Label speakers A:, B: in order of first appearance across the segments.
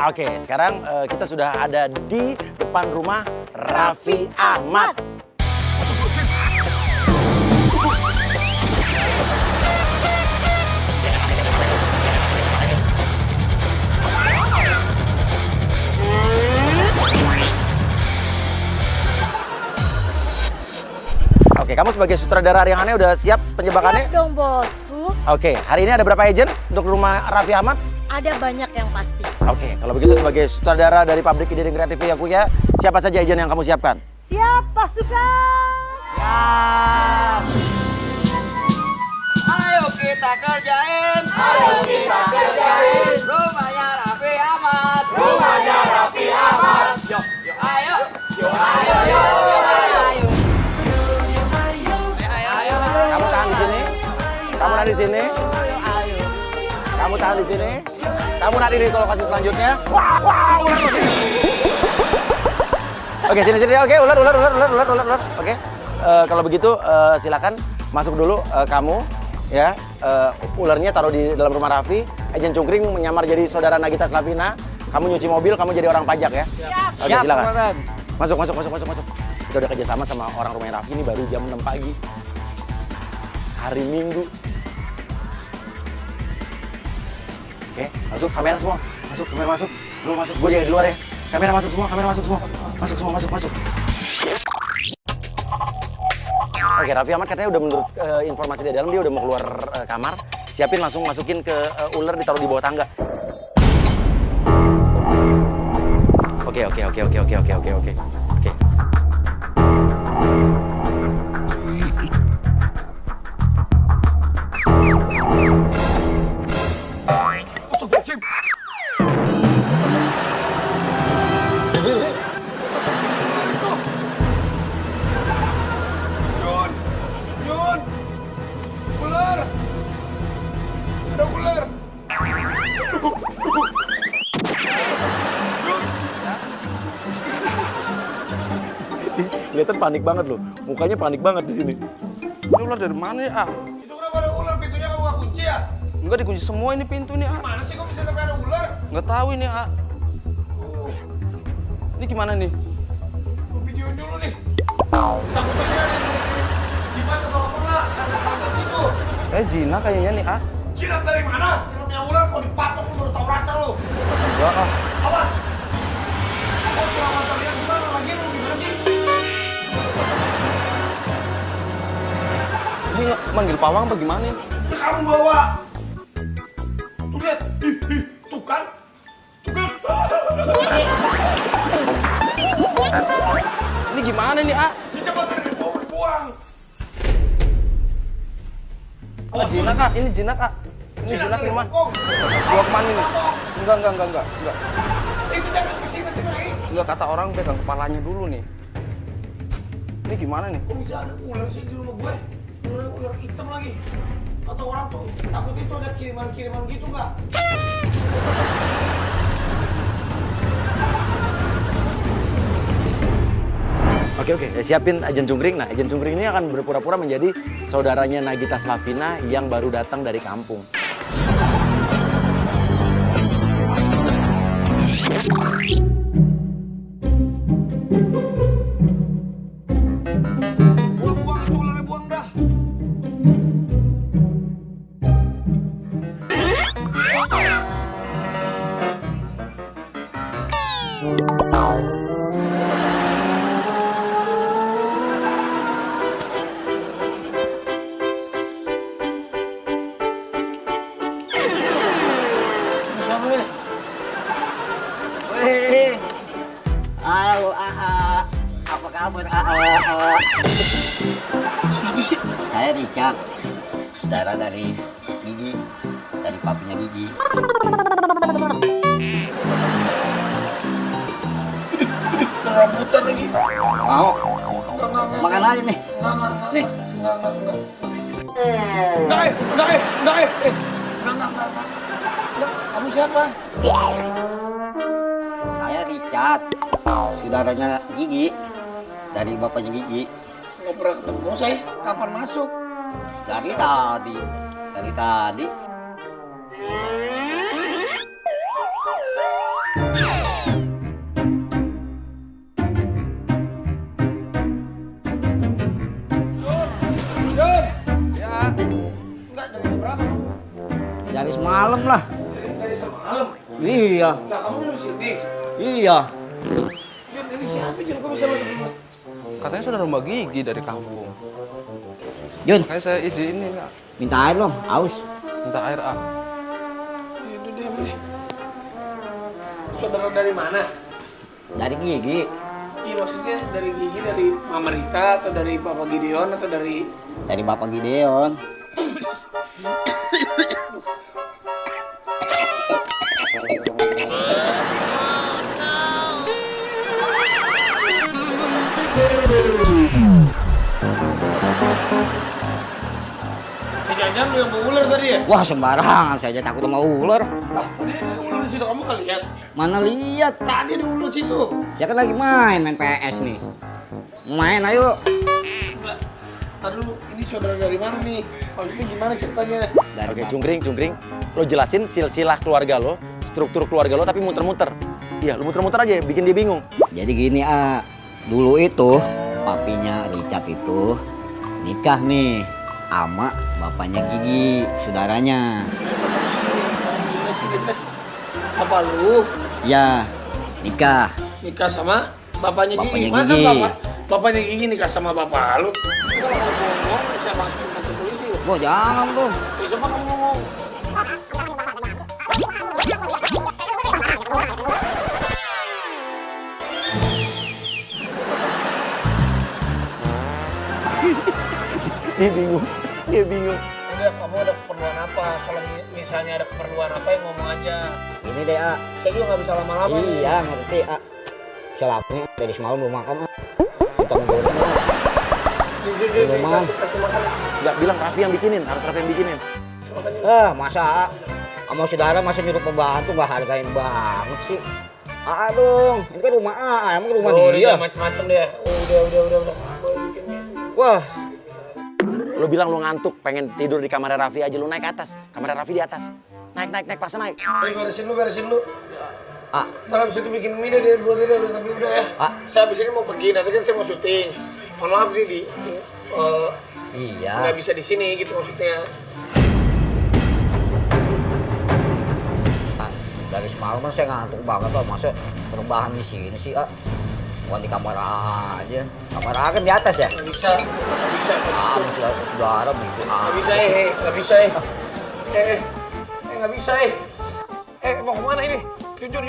A: Oke, sekarang kita sudah ada di depan rumah Raffi Ahmad. Oke, kamu sebagai sutradara Riangannya udah siap penjebakannya?
B: Siap dong, bosku.
A: Oke, hari ini ada berapa agent untuk rumah Raffi Ahmad?
B: Ada banyak yang pasti.
A: Oke, kalau begitu sebagai sutradara dari pabrik ide dan kreatif Yakuya, siapa saja agent yang kamu siapkan?
B: Siap, pasukan.
C: Siap. Ayo kita kerjain. Ayo kita kerjain. Rumahnya Raffi Ahmad. Rumahnya Raffi Ahmad. Yuk, yuk, ayo. Yuk, ayo, yuk, yuk, ayo.
A: Kamu tahan di sini. Kamu tahan di sini. Kamu tahan di sini. Kamu nanti di lokasi selanjutnya. Wah, ular di sini. Oke, sini. Oke, ular. Oke. Kalau begitu silakan masuk dulu kamu ya. Ularnya taruh di dalam rumah Raffi. Agen Cungkring menyamar jadi saudara Nagita Slavina. Kamu nyuci mobil, kamu jadi orang pajak ya. Oke,
C: Siap,
A: silakan.
C: Komandan.
A: Masuk. Kita udah kerjasama sama orang rumahnya Raffi ini baru jam 6 pagi. Hari Minggu. Oke, masuk kamera semua. Masuk. Lu masuk, gue jaga di luar ya. Kamera masuk semua. Masuk. Oke, Raffi Ahmad katanya udah menurut informasi dari dalam dia udah mau keluar kamar. Siapin langsung masukin ke ular ditaruh di bawah tangga. Oke.
D: Yun! Ular! Ada ular!
A: Kelihatan panik banget loh. Mukanya panik banget di sini.
C: Ini ular dari mana ya?
D: Itu kenapa ada ular? Pintunya kamu nggak kunci ya?
C: Enggak dikunci semua ini pintu nih, ah.
D: Mana sih kok bisa sampai ada ular?
C: Nggak tahu ini, ah. Ini gimana nih?
D: Gue videoin dulu nih. Takutnya dia ada jimat atau apa nggak? Santet-santet gitu.
C: Jinak kayaknya nih, ah.
D: Jinak dari mana? Yang namanya ular kok dipatok lu baru tau rasa lu.
C: Enggak, ah.
D: Awas! Kok selamatan lihat gimana? Lagi lu gimana sih?
C: Ini manggil pawang apa gimana nih?
D: Ini kamu bawa. Tuh lihat. Tuh kan?
C: Ini gimana nih, ah?
D: Ini coba tadi dibuang.
C: Jinak, ah. Ini jinak, ah. Ini jinak
D: dari
C: nih, mah.
D: bokong.
C: Bawa kemana nih? Enggak.
D: Itu jangan kesini.
C: Enggak, kata orang pegang kepalanya dulu nih. Ini gimana nih?
D: Kok bisa ada ular sih di rumah gue? Ular hitam lagi. Atau orang tuh takut itu ada kiriman-kiriman gitu nggak?
A: Oke, siapin agen Cungkring. Nah, agen Cungkring ini akan berpura-pura menjadi saudaranya Nagita Slavina yang baru datang dari kampung.
D: Buang itu ularnya, buang dah. Siapa nih?
E: Wih, halo AA, apa kabar AA?
D: Siapa sih?
E: Saya Richard, saudara dari Gigi, dari papinya Gigi.
D: Rambutan lagi.
E: Mau? Makan aja nih. Nih.
D: Enggak. Kamu siapa?
E: Saya Richard, saudaranya Gigi, dari bapaknya Gigi.
D: Nggak pernah ketemu saya. Kapan masuk?
E: Dari tadi. Dari semalam lah.
D: Dari semalam.
E: Iya.
D: Nah kamu kan di sini.
E: Iya.
D: Jun, ini siapa Jun? Kok bisa masuk rumah?
F: Katanya saudara Mbak Gigi dari kampung.
E: Jun,
F: Makanya saya izinin Kak.
E: minta air dong, aus.
F: Minta air ah.
D: Itu dia nih. Saudara dari mana?
E: Dari Gigi.
D: Iya maksudnya dari Gigi, dari Mama Rita atau dari Papa Gideon atau dari...
E: Dari Bapak Gideon.
D: Jangan-jangan lu yang mau ular tadi ya?
E: Wah sembarangan, saya aja takut sama ular.
D: Ah, tadi ada ular di situ, kamu nggak lihat?
E: Mana lihat?
D: Tadi ada ular di situ.
E: Saya kan lagi main PS nih. Main ayo.
D: Enggak. Tadi dulu, ini saudara dari mana nih? Maksudnya gimana ceritanya?
E: Dari
A: Oke,
E: Bapak.
A: cungkring. Lo jelasin silsilah keluarga lo, struktur keluarga lo tapi muter-muter. Iya, lo muter-muter aja, bikin dia bingung.
E: Jadi gini dulu itu papinya Richard itu nikah nih sama bapaknya Gigi, saudaranya.
D: Jelas. Apa lu
E: Ya, nikah.
D: nikah sama bapaknya Gigi?
E: Bapaknya
D: Masa
E: Gigi.
D: bapaknya Gigi nikah sama bapak lu? Itu kalau kamu ngomong, saya masukin kantor polisi lu.
E: Wah jangan dong.
D: Besok mah kamu ngomong.
A: Dia bingung.
D: Udah, kamu ada keperluan apa? Kalau misalnya ada keperluan apa ya ngomong aja.
E: Ini deh
D: Saya juga nggak bisa lama-lama. nih.
E: Iya ngerti Saya lapar dari semalam belum makan Kita mau goreng Minuman.
D: Kasih makan.
A: Nggak bilang Raffi yang bikinin, harus Raffi yang bikinin.
E: Masa sama saudara masa nyuruh pembantu nggak hargain banget sih. Dong, ini kan rumah emang rumah
D: Oh,
E: dia.
D: udah macam-macam deh. Udah. Boleh bikin.
E: Wah,
A: Lo bilang lo ngantuk, pengen tidur di kamar Raffi aja, lo naik ke atas. Kamar Raffi di atas. Naik, paksa naik.
D: Beresin lu. Ntar abis itu bikin mie deh buat dia udah, tapi udah ya. Saya abis ini mau pergi, nanti kan saya mau syuting. Mohon maaf nih
E: iya.
D: nggak bisa di sini gitu maksudnya.
E: Dari semalam kan saya ngantuk banget masa perubahan di sini sih bukan di kamar aja. Kamar kan di atas ya.
D: Nggak bisa.
E: Saudara begitu.
D: Nggak bisa nggak bisa nggak bisa mau kemana ini? Jun.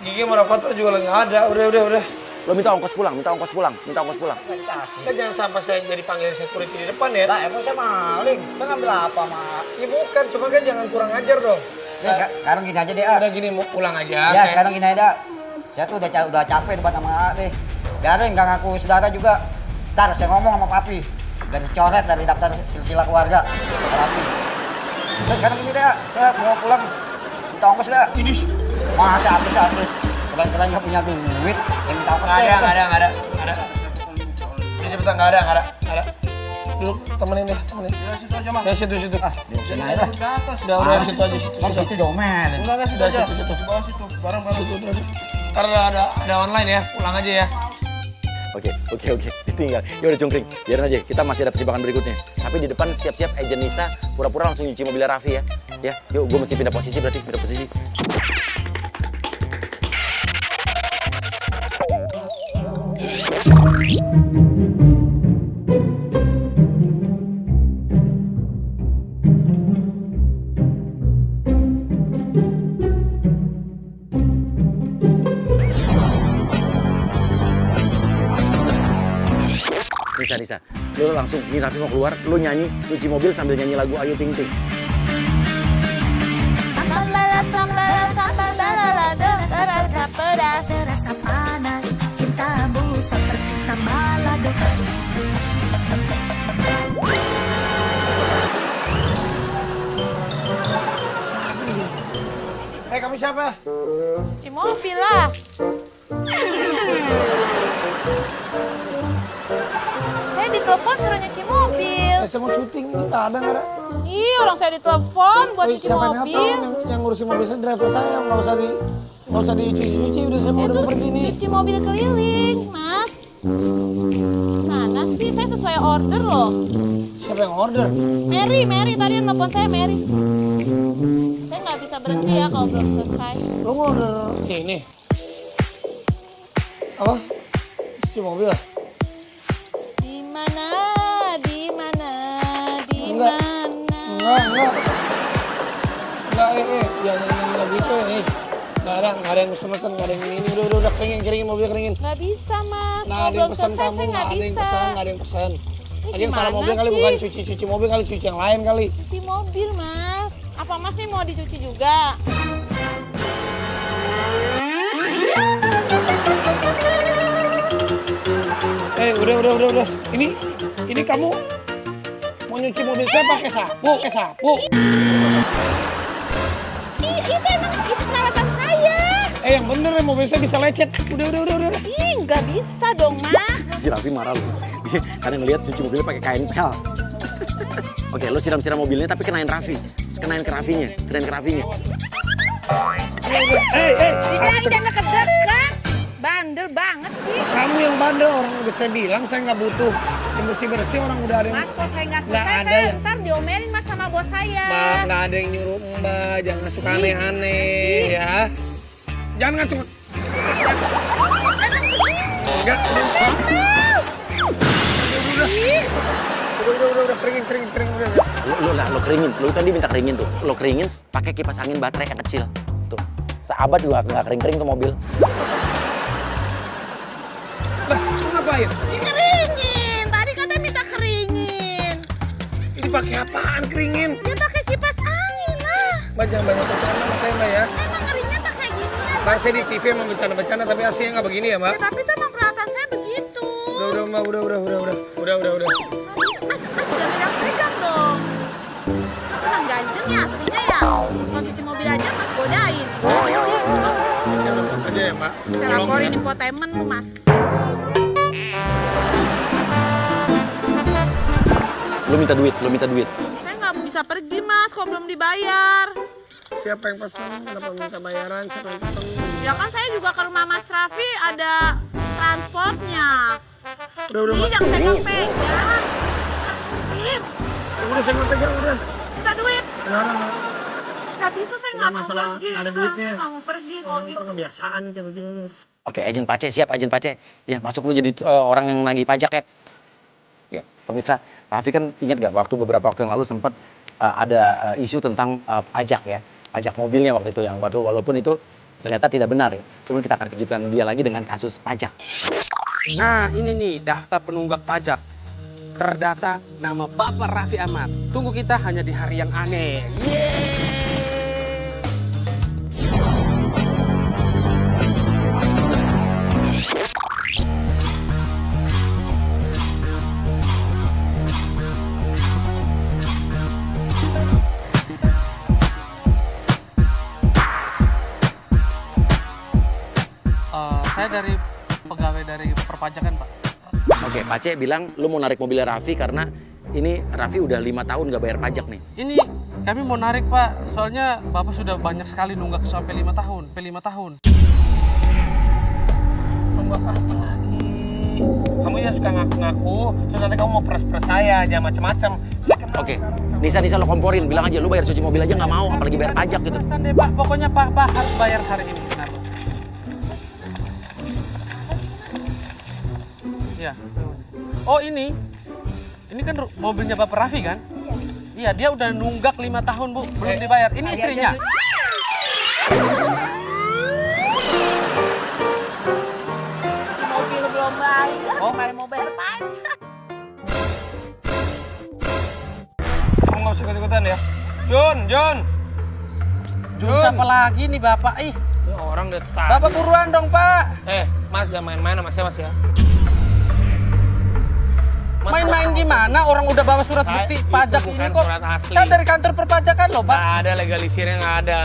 D: Gigi sama Rafathar juga lagi nggak ada. Udah.
A: Lo minta ongkos pulang.
D: Kan jangan sampai saya jadi panggil security di depan ya.
E: Lah emang saya maling. Saya ngambil apa mak?
D: Ya bukan, cuma kan jangan kurang ajar dong.
E: Nih sekarang gini aja deh
D: Udah gini mau pulang aja.
E: Ya sekarang gini aja. Saya tuh udah capek debat sama deh. Biarin nggak ngaku saudara juga. Ntar saya ngomong sama papi. Biar dicoret dari daftar silsilah keluarga. Papi. Terus sekarang gini deh, saya mau pulang. Minta ongkos deh.
D: Ini
E: Masa artis. Keren-keren nggak punya duit. Yang minta ongkos
D: nggak
E: deh.
D: ada. Ini cepetan nggak ada. Dulu temenin deh. Ya situ aja mah. Ya situ.
E: Sini aja dah.
D: Udah situ aja
E: Kan situ diomelin.
D: Udah situ. Di bawah situ. Bareng-bareng. Ntar ada online ya, pulang aja ya.
A: Oke. Tinggal. Ya udah cungkring, biarin aja. Kita masih ada persiapan berikutnya. Tapi di depan siap-siap agent Nisa pura-pura langsung nyuci mobilnya Raffi ya. Ya, yuk gue mesti pindah posisi. Nisa, lo langsung, ini Raffi mau keluar, lo nyanyi, cuci mobil sambil nyanyi lagu Ayu Ting Ting.
B: Terasa pedas.
G: Terasa panas, cintamu seperti sambalado.
D: Kamu siapa?
B: Cuci mobil lah. Saya ditelepon suruh nyuci mobil.
D: Saya mau syuting, ini nggak ada.
B: Ih, orang saya ditelepon buat nyuci
D: Siapa
B: mobil.
D: yang ngurusin mobil saya, driver saya, nggak usah dicuci, udah saya mau
B: Saya
D: udah
B: tuh
D: pergi nih.
B: cuci mobil keliling, Mas. Mana sih? Saya sesuai order loh.
D: Siapa yang order?
B: Mary tadi yang nelfon saya Mary. Saya nggak bisa berhenti ya kalau belum selesai.
D: Lo mau order ini? Apa? Cuci mobil?
B: Di mana?
D: Enggak. Jangan nyanyi lagu itu Nggak ada yang pesen-pesen, nggak ada yang ini. Udah keringin mobil keringin.
B: Nggak bisa mas.
D: Nggak
B: Kalau
D: ada yang
B: belum
D: pesan
B: selesai
D: kamu,
B: saya nggak
D: nggak ada yang
B: bisa.
D: pesan, nggak ada yang pesan. Lagi yang salah
B: Gimana
D: mobil kali,
B: sih?
D: bukan cuci mobil kali, cuci yang lain kali.
B: Cuci mobil mas. Apa mas nih mau dicuci juga?
D: Udah. Ini kamu mau nyuci mobil saya pakai sapu.
B: Itu peralatan saya.
D: Yang bener ya, mobil saya bisa lecet. Udah.
B: Ih, nggak bisa dong mas.
A: Si Raffi marah lu. Karena ngelihat cuci mobilnya pakai kain pel. Oke, lo siram-siram mobilnya tapi kenain Raffi. Kenain ke Raffinya.
B: Jangan deket-deket. Bandel banget sih.
D: Kamu yang bandel, orang udah saya bilang saya nggak butuh yang bersih orang udah ada yang...
B: Mas, kok saya nggak
D: Nggak
B: selesai,
D: ada
B: saya
D: yang-
B: ntar diomelin mas sama bos saya.
D: Mbak, nggak ada yang nyuruh Mbak, jangan suka aneh-aneh ya. Jangan ngacung. Enggak, udah keringin udah.
A: Lo keringin. Lo kan dia minta keringin tuh. Lo keringin pakai kipas angin baterai yang kecil. Tuh. Seabad juga nggak kering-kering tuh mobil.
D: Lah, lu ngapain?
B: Dikeringin. Tadi katanya minta keringin.
D: Ini pakai apaan keringin?
B: Dia pakai kipas angin lah.
D: Mbak, jangan banyak bercanda sama saya Mbak ya.
B: Emang keringnya pakai gini kan?
D: Mbak, saya di TV emang bercanda-bercanda tapi aslinya nggak begini ya Mbak.
B: Ya, tapi itu emang peralatan saya begitu.
D: Udah Mbak, udah.
B: Mas jangan pegang dong. Mas emang ganjeng ya aslinya ya. Kalau cuci mobil aja mas godain.
D: Saya udah buat aja ya Mbak.
B: Saya
D: Tolong
B: laporin
D: ya.
B: infotainment lu mas.
A: Lo minta duit.
B: Saya nggak bisa pergi mas kalau belum dibayar.
D: Siapa yang pesen? Kenapa minta bayaran? Siapa yang pesen?
B: Ya kan saya juga ke rumah Mas Raffi ada transportnya.
D: Udah
B: Ih,
D: Mbak.
B: jangan pegang-pegang.
D: Udah saya mau pegang udah.
B: Minta duit.
D: Udah.
B: Nggak bisa saya nggak mau
D: masalah,
B: pergi.
D: ada duitnya.
B: Nggak mau pergi kalau gitu.
D: Kebiasaan kayak begini.
A: Oke, agen Pace siap agen Pace. Ya, masuk lu jadi orang yang nagih pajak ya. Ya, pemirsa, Raffi kan ingat gak beberapa waktu yang lalu sempat ada isu tentang pajak ya. Pajak mobilnya waktu itu yang walaupun itu ternyata tidak benar ya. Cuma kita akan kejutkan dia lagi dengan kasus pajak.
H: Nah, ini nih daftar penunggak pajak. Terdata nama Bapak Raffi Ahmad. Tunggu kita hanya di hari yang aneh. Saya dari pegawai dari perpajakan, Pak.
A: Oke, Pace bilang lu mau narik mobilnya Raffi karena ini Raffi udah 5 tahun gak bayar pajak nih.
H: Ini kami mau narik, Pak. Soalnya Bapak sudah banyak sekali nunggak sampai 5 tahun.
D: Nunggak apa lagi? Kamu ya suka ngaku-ngaku, terus nanti kamu mau peres-peres saya, jangan macam-macam. Saya kenal
A: Oke,
D: sekarang sama-
A: Nisa lo komporin, bilang aja lu bayar cuci mobil aja nggak mau, apalagi bayar pajak gitu.
H: Pesan deh, Pak. Pokoknya Pak harus bayar hari ini. Benar. Iya. Oh ini kan mobilnya Bapak Raffi kan? Iya, dia udah nunggak 5 tahun, Bu. Belum dibayar. Ini istrinya.
B: Cuci mobil belum bayar.
H: Oh.
B: Kemarin mau bayar pajak.
D: Kamu nggak usah ikut-ikutan ya. Jun.
H: Siapa lagi nih Bapak? Ih,
D: Ini orang udah tahu.
H: Bapak buruan dong, Pak.
D: Mas jangan main-main sama saya Mas ya. Mas,
H: Main-main gimana? Orang udah bawa surat
D: Saya-
H: bukti
D: itu
H: pajak
D: bukan
H: ini kok.
D: surat asli.
H: Saya dari kantor perpajakan loh, Pak.
D: Nggak ada legalisirnya, nggak ada.